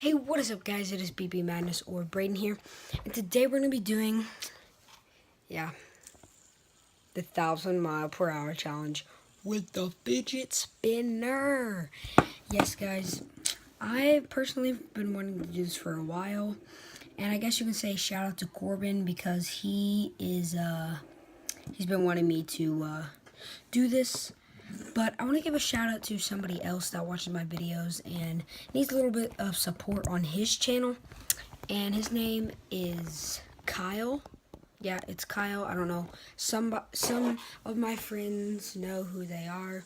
Hey, what is up, guys? It is BB Madness or Braden here, and today we're gonna be doing, the 1,000-mile-per-hour challenge with the fidget spinner. Yes, guys, I personally have been wanting to do this for a while, and I guess you can say shout out to Corbin because he's been wanting me to do this. But I want to give a shout out to somebody else that watches my videos and needs a little bit of support on his channel. And his name is Kyle. Yeah, it's Kyle. I don't know. Some of my friends know who they are.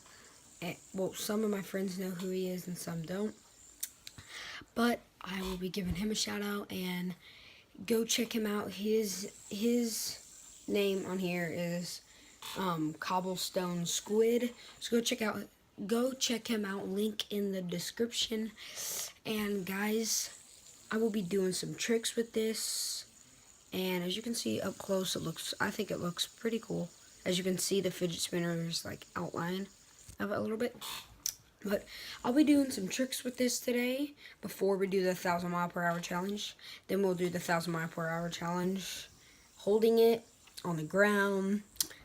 Well, some of my friends know who he is and some don't. But I will be giving him a shout out and go check him out. His name on here is Cobblestone Squid. So go check him out, link in the description. And guys, I will be doing some tricks with this, and as you can see up close, I think it looks pretty cool. As you can see, the fidget spinner's like outline of it a little bit. But I'll be doing some tricks with this today before we do the 1,000-mile-per-hour challenge. Then we'll do the 1,000-mile-per-hour challenge holding it on the ground,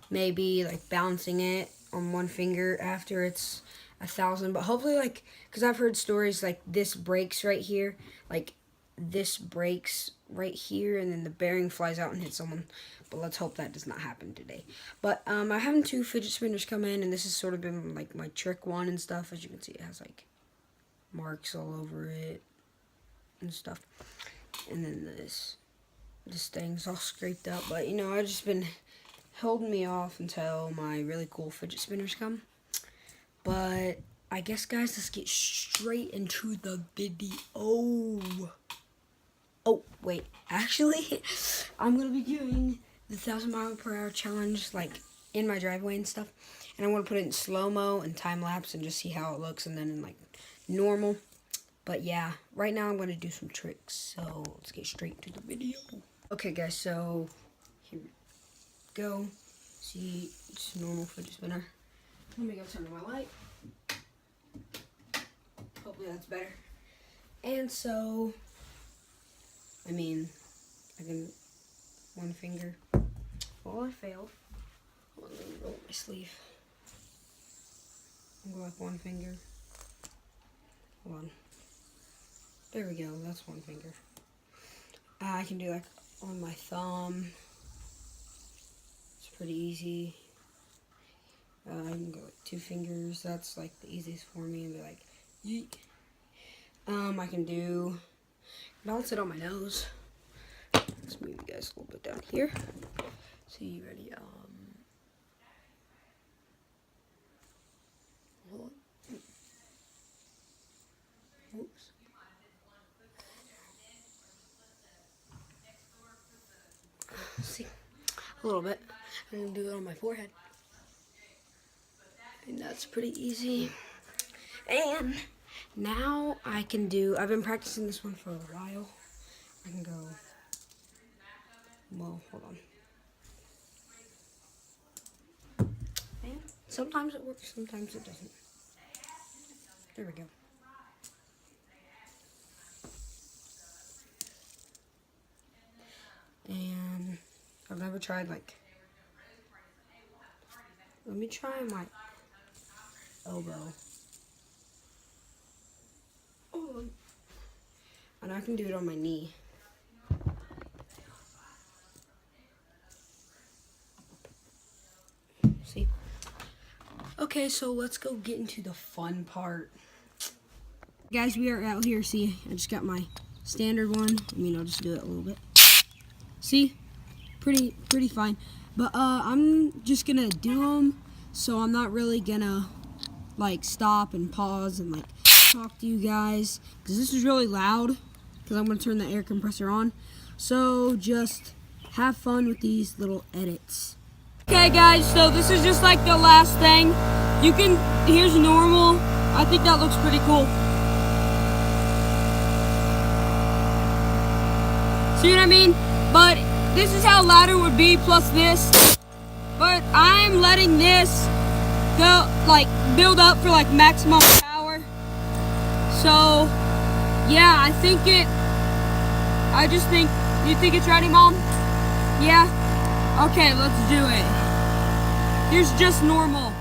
maybe like bouncing it on one finger after it's 1,000. But hopefully, like, because I've heard stories like this breaks right here, like this breaks right here, and then the bearing flies out and hits someone. But let's hope that does not happen today. But I'm having 2 fidget spinners come in, and this has sort of been like my trick one and stuff. As you can see, it has like marks all over it and stuff. And then this thing's all scraped up. But you know, I've just been holding me off until my really cool fidget spinners come. But I guess, guys, let's get straight into the video. Oh, wait. Actually, I'm going to be doing the 1,000-mile-per-hour challenge, like, in my driveway and stuff. And I want to put it in slow-mo and time-lapse and just see how it looks, and then in, like, normal. But, yeah, right now I'm going to do some tricks. So, let's get straight to the video. Okay, guys, so here we go. See, it's a normal fidget spinner. Let me go turn on my light. Hopefully that's better. And so, I mean, I can, one finger. Oh, I failed. Hold on, let me roll my sleeve. I'll go like one finger. Hold on. There we go, that's one finger. I can do like on my thumb. It's pretty easy. I can go like 2 fingers. That's like the easiest for me. And be like, yeet. I can do balance it on my nose. Let's move you guys a little bit down here. So you ready? Hold on. Oops. See, a little bit. I'm gonna do it on my forehead. And that's pretty easy. And now I can do, I've been practicing this one for a while. I can go, well, hold on. And sometimes it works, sometimes it doesn't. There we go. And I've never tried, like, let me try my elbow. Oh, and I can do it on my knee. See? Okay, so let's go get into the fun part. Guys, we are out here. See, I just got my standard one. I mean, I'll just do it a little bit. See? Pretty fine. But I'm just gonna do them, so I'm not really gonna like stop and pause and like talk to you guys, because this is really loud, because I'm gonna turn the air compressor on. So just have fun with these little edits. Okay, guys, so this is just like the last thing. Here's normal. I think that looks pretty cool. See what I mean? But this is how loud it would be plus this. But I'm letting this go, like, build up for like maximum power. So Yeah, I just think, you think it's ready, Mom? Yeah? Okay, let's do it. Here's just normal.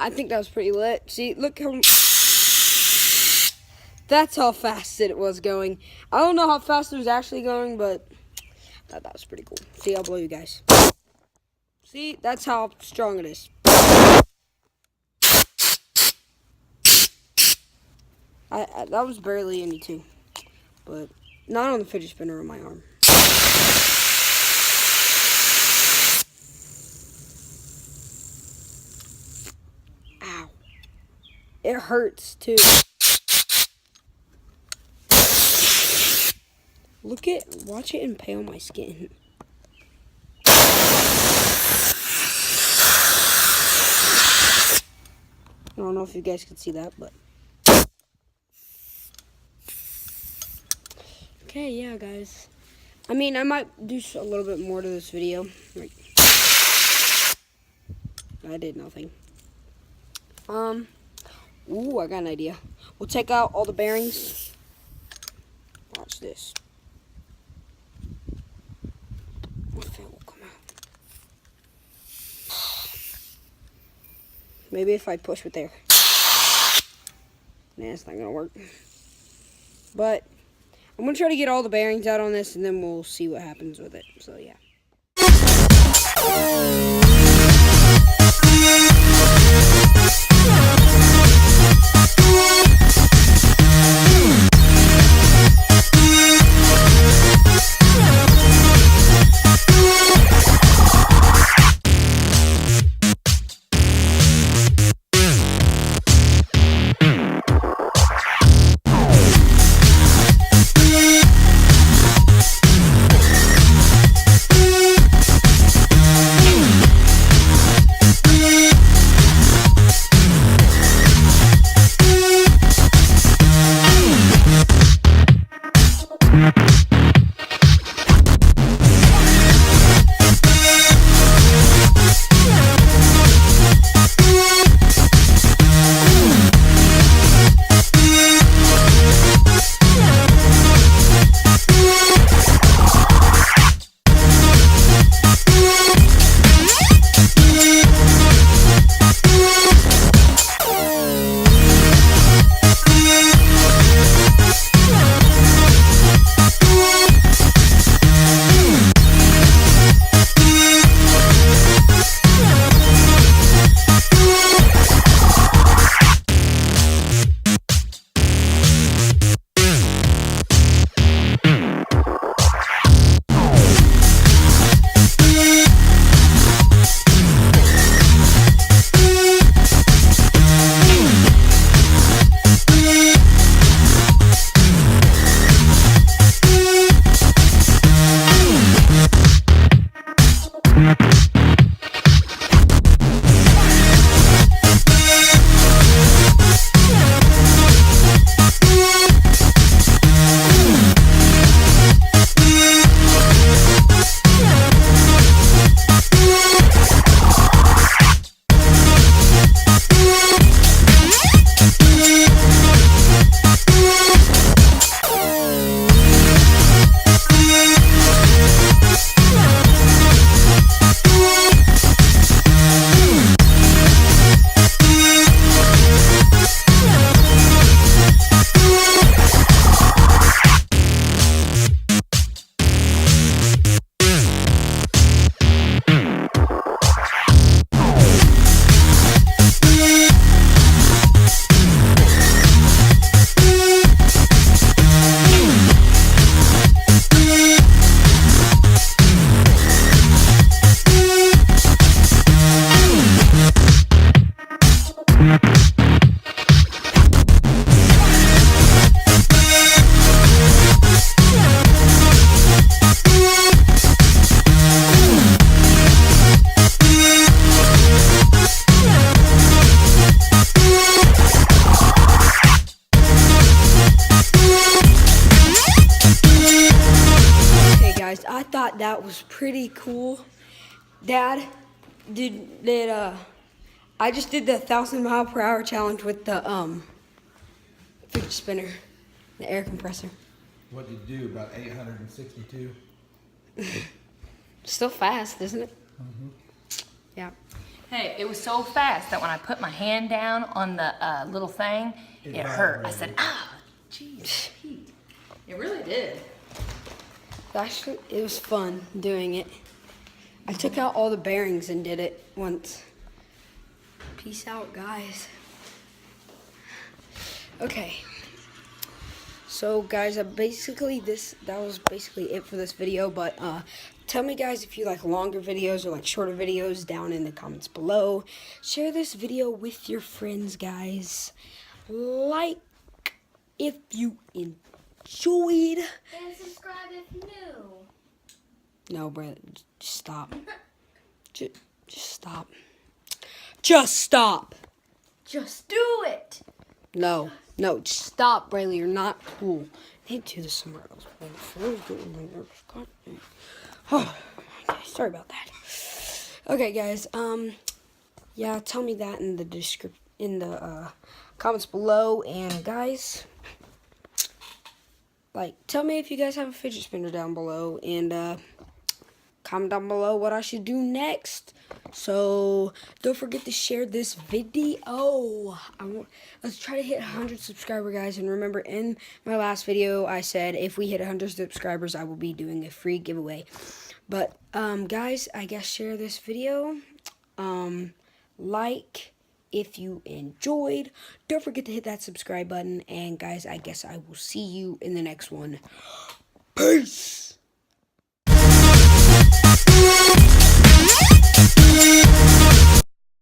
I think that was pretty lit. See, look how... That's how fast it was going. I don't know how fast it was actually going, but I thought that was pretty cool. See, I'll blow you guys. See, that's how strong it is. That was barely any too, but not on the fidget spinner on my arm. Ow. It hurts too. Watch it impale my skin. I don't know if you guys can see that, but. Okay, yeah, guys. I mean, I might do a little bit more to this video. Right. I did nothing. Ooh, I got an idea. We'll take out all the bearings. Watch this. What if it will come out? Maybe if I push with there. Nah, it's not gonna work. But I'm gonna try to get all the bearings out on this, and then we'll see what happens with it. So yeah. that was pretty cool. Dad, I just did the 1,000-mile-per-hour challenge with the fidget spinner, the air compressor. What did you do? About 862? Still fast, isn't it? Mm-hmm. Yeah. Hey, it was so fast that when I put my hand down on the little thing, it hurt. I said, ah, jeez, Pete. It really did. Actually, it was fun doing it. I took out all the bearings and did it once. Peace out, guys. Okay. So, guys, that was basically it for this video. But tell me, guys, if you like longer videos or like shorter videos down in the comments below. Share this video with your friends, guys. Like if you enjoyed. And subscribe if new. No, bro, just stop. Just stop. Just stop. Just do it. No, just stop, Brayley. You're not cool. I need to do this somewhere else. Oh, okay, sorry about that. Okay, guys. Yeah, tell me that in the comments below, and guys, like, tell me if you guys have a fidget spinner down below, and comment down below what I should do next. So don't forget to share this video. Let's try to hit 100 subscribers, guys. And remember, in my last video, I said if we hit 100 subscribers, I will be doing a free giveaway. But guys, I guess share this video. Like if you enjoyed. Don't forget to hit that subscribe button. And guys, I guess I will see you in the next one. Peace.